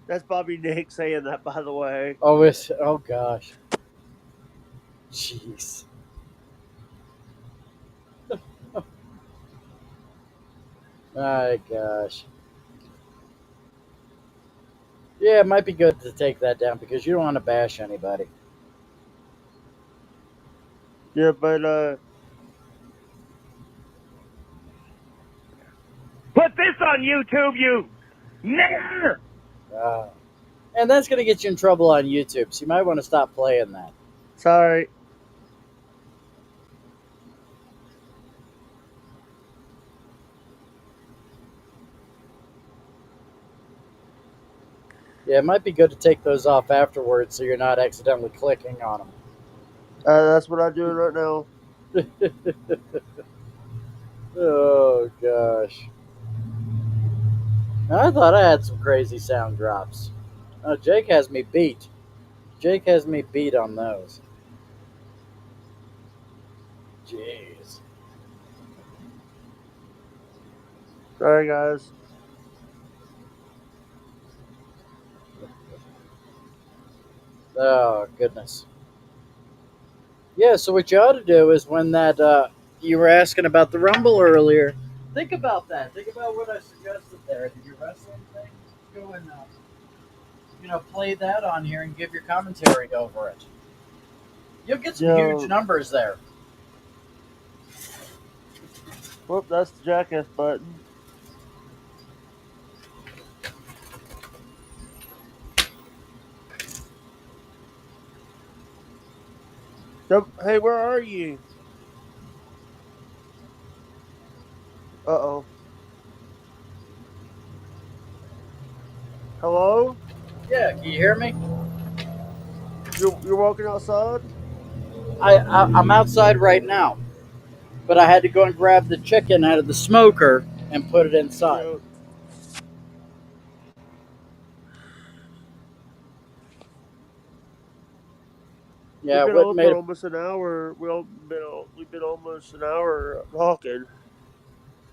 That's Bobby Nick saying that, by the way. Oh gosh, jeez. My gosh. Yeah, it might be good to take that down because you don't want to bash anybody. Yeah, but, Put this on YouTube, you nigger! Uh, and that's going to get you in trouble on YouTube, so you might want to stop playing that. sorry. Yeah, it might be good to take those off afterwards so you're not accidentally clicking on them. That's what I'm doing right now. Oh gosh. Now, I thought I had some crazy sound drops. Oh, Jake has me beat. Jake has me beat on those. Jeez. Sorry, guys. Oh goodness. Yeah, so what you ought to do is when that you were asking about the Rumble earlier, think about that. Think about what I suggested there. Did your wrestling thing? Go and play that on here and give your commentary over it. You'll get some Yo. huge numbers there. Whoop, that's the jackass button. Hey, where are you? Uh-oh. Hello? Yeah, can you hear me? You're walking outside? I'm outside right now, but I had to go and grab the chicken out of the smoker and put it inside. Yeah. Yeah, We've been what on made for it? almost an hour. We've been almost an hour talking.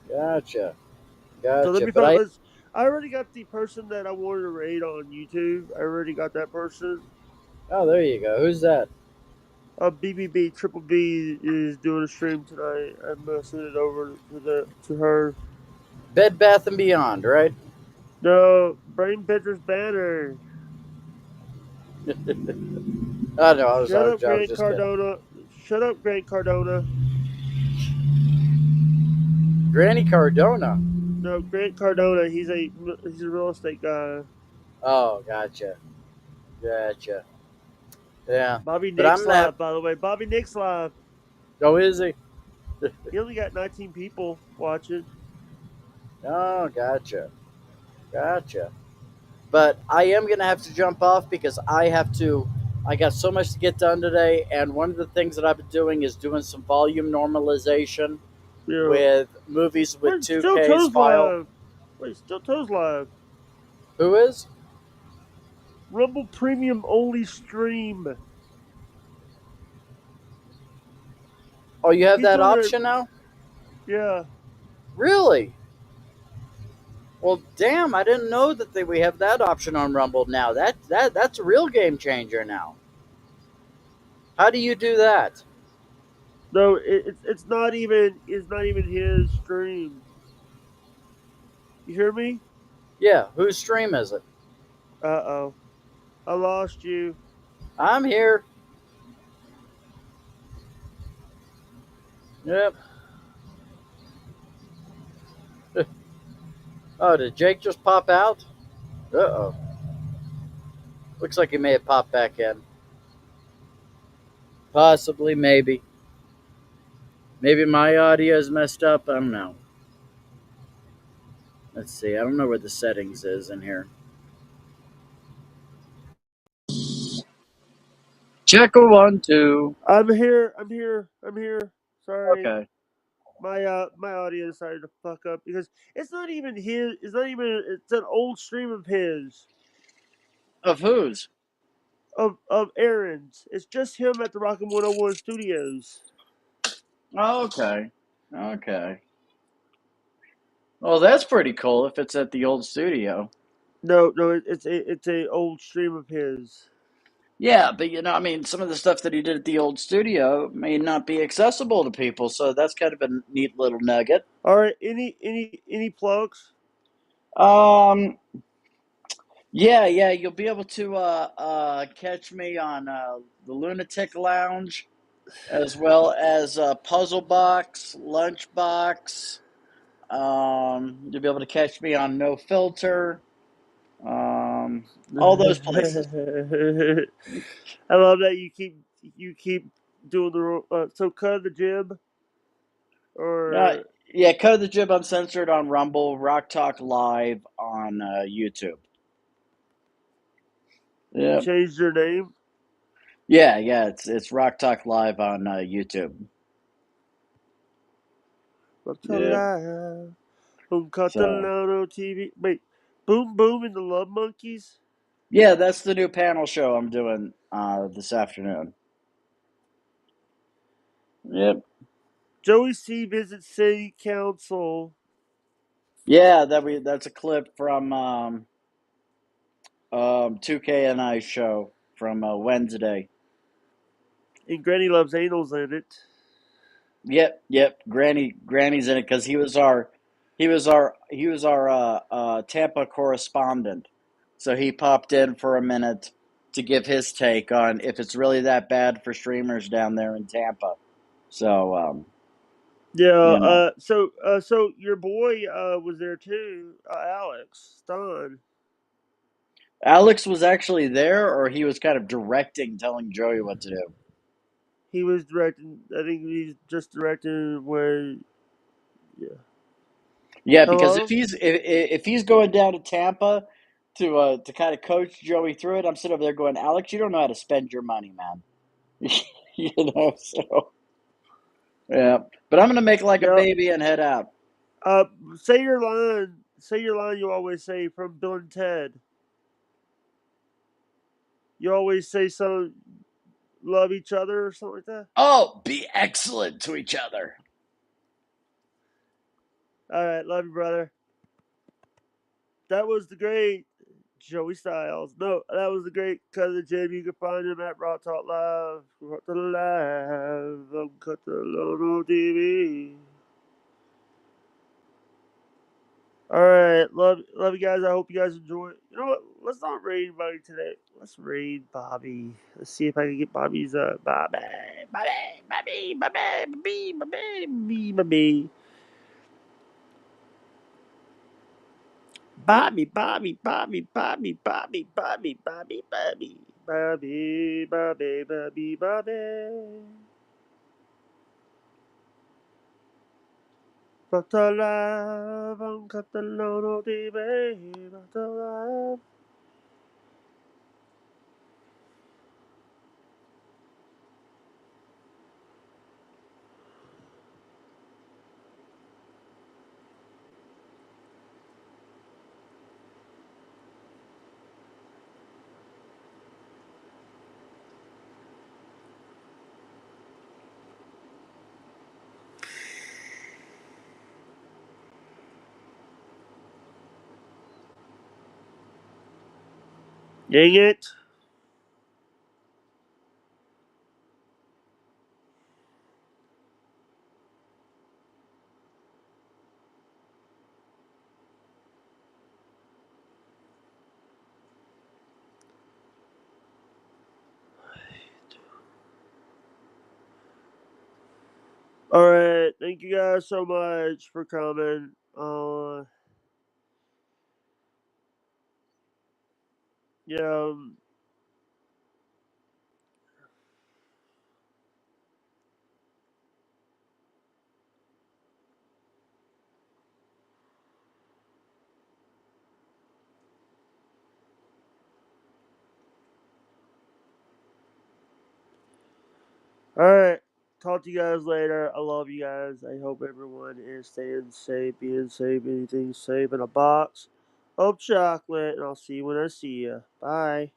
Gotcha, So let gotcha. me But find. I already got the person that I wanted to raid on YouTube. I already got that person. there you go. Who's that? BBB Triple B is doing a stream tonight. I'm gonna send it over to her. Bed Bath and Beyond, right? No, Brain Pitcher's banner. I know. I was Shut up, just Grant kidding. Cardona. Shut up, Grant Cardona. Granny Cardona. No, Grant Cardona. He's a real estate guy. Oh, gotcha. Yeah. Bobby But I'm Nick's gonna have. live, by the way. Bobby Nick's live. Oh, is he? He only got 19 people watching. Oh, gotcha. Gotcha. But I am gonna have to jump off because I have to. I got so much to get done today, and one of the things that I've been doing is doing some volume normalization Yeah. with movies with Where's Still 2K's Toes file. live? Wait, Still Toes live. Who is? Rumble Premium only stream. Oh, you have He's that doing it. option now? Yeah. Really? Well, damn! I didn't know that we have that option on Rumble now. That's a real game changer now. How do you do that? No, it's not even his stream. You hear me? Yeah, whose stream is it? Uh-oh. I lost you. I'm here. Yep. Oh, did Jake just pop out? Uh-oh. Looks like he may have popped back in. Possibly, maybe. Maybe my audio is messed up. I don't know. Let's see. I don't know where the settings is in here. Check a 1, 2. I'm here. Sorry. Okay. My audio decided to fuck up because it's not even his. It's an old stream of his. Of whose? Of Aaron's. It's just him at the Rockin' 101 Studios. Oh, okay. Okay. Well, that's pretty cool if it's at the old studio. No, it's a old stream of his. Yeah, but I mean, some of the stuff that he did at the old studio may not be accessible to people, so that's kind of a neat little nugget. All right, any plugs? Um, yeah, you'll be able to catch me on the Lunatic Lounge, as well as Puzzle Box, Lunchbox. You'll be able to catch me on No Filter. All those places. I love that you keep doing so cut the jib or Yeah, Code the Jib Uncensored on Rumble, Rock Talk Live on YouTube. Yeah, change their name. yeah, it's Rock Talk Live on YouTube. Rock Talk Yeah, Live on so Catalano TV. Wait, Boom Boom and the Love Monkeys. yeah, that's the new panel show I'm doing this afternoon. Yep. Joey C visits City Council. Yeah, that's a clip from 2K and I show from Wednesday. And Granny Loves Anals in it. Yep. Granny's in it because he was our Tampa correspondent. So he popped in for a minute to give his take on if it's really that bad for streamers down there in Tampa. So Yeah. So your boy was there too. Alex Stein. Alex was actually there, or he was kind of directing, telling Joey what to do. He was directing. I think he's just directing where. Yeah. Yeah, because Hello. if he's going down to Tampa to kind of coach Joey through it, I'm sitting over there going, Alex, you don't know how to spend your money, man. So yeah. But I'm gonna make like a Yep. baby and head out. Say your line. Say your line. You always say from Bill and Ted. You always say some love each other or something like that. Oh, be excellent to each other. All right, love you, brother. That was the great Joey Styles. No, that was the great Cousin Jim. You can find him at Raw Talk Live. Raw Talk Live on Catalano TV. All right, love you guys. I hope you guys enjoy. You know what? Let's not raid anybody today. Let's raid Bobby. Let's see if I can get Bobby's Bobby. Bobby. Bobby, Bobby, Bobby, Bobby. Patalav ang Catalano di Patalav. Dang it. Alright, thank you guys so much for coming. Yeah, alright, talk to you guys later. I love you guys. I hope everyone is staying safe, being safe, anything safe in a box of chocolate, and I'll see you when I see you. Bye.